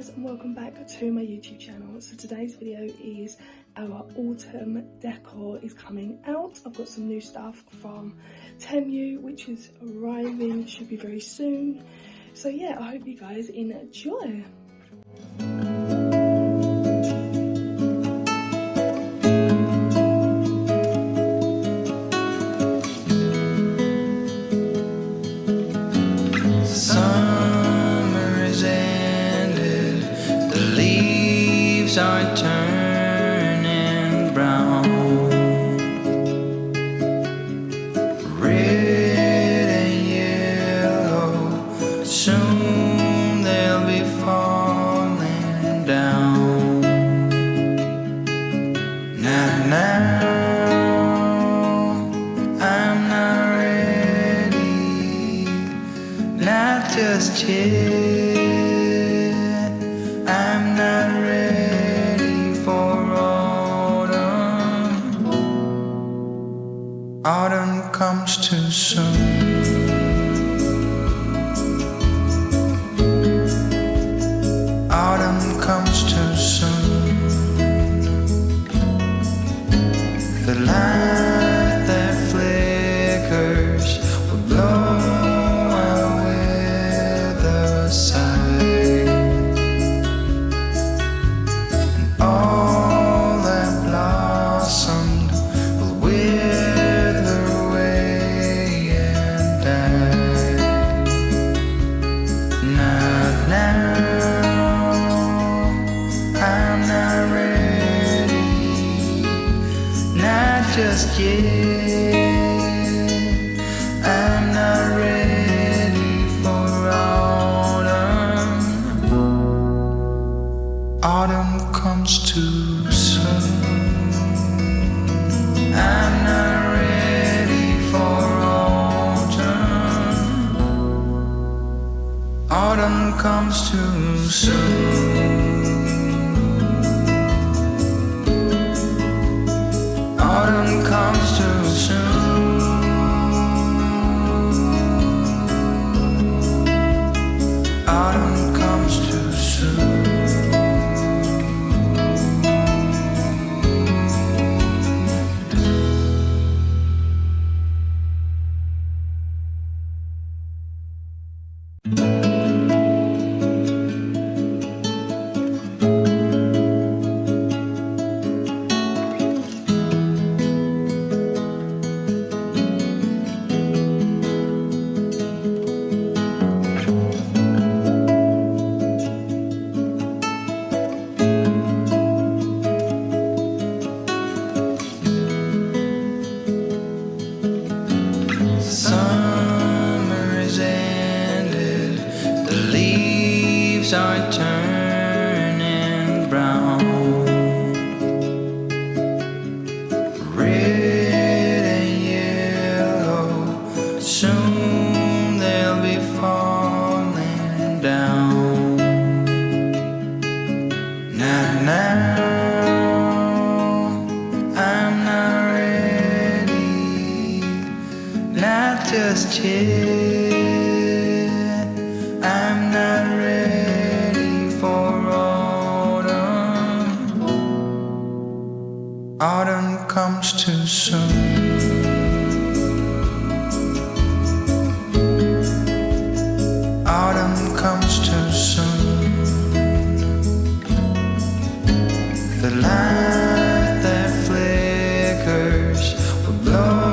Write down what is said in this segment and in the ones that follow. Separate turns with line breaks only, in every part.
guys, and welcome back to my YouTube channel. So today's video is our autumn decor is coming out. I've got some new stuff from Temu which is arriving, should be very soon. So yeah, I hope you guys enjoy.
Are turning brown, red and yellow, soon they'll be falling down. Now, I'm not ready, not just yet. I'm not ready. Autumn comes too soon. Autumn comes too soon. The light that flickers will blow away the sight, and all that blossomed will wither away and die. Not now, I'm not ready, not just yet. I'm not ready for autumn. Autumn comes too soon. I'm not ready for autumn. Autumn comes too soon. Autumn comes too soon. Autumn comes too soon. Summer is ended, the leaves are turning brown, red and yellow, soon they'll be falling down. Now, I'm not ready, not just yet. I'm not ready for autumn. Autumn comes too soon. Autumn comes too soon. The light that flickers will blow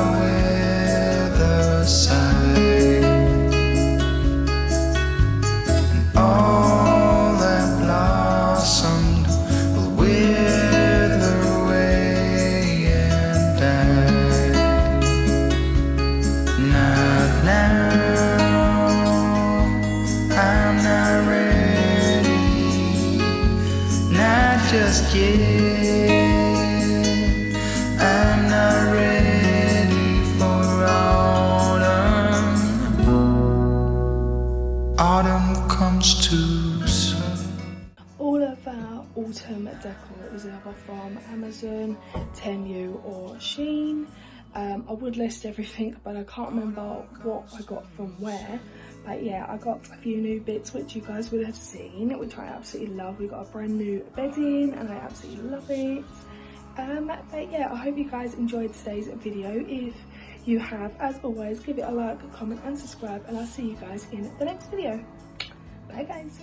away the sight, and all that blossomed will wither away and die. Not now, I'm not ready, not just yet. I'm not ready for autumn. Autumn comes too soon.
All of our autumn decor is either from Amazon, Temu or Shein. I would list everything, but I can't remember what I got from where. But yeah, I got a few new bits which you guys would have seen, which I absolutely love. We got a brand new bedding and I absolutely love it. But yeah, I hope you guys enjoyed today's video. If you have, as always, give it a like, comment and subscribe, and I'll see you guys in the next video. Bye guys.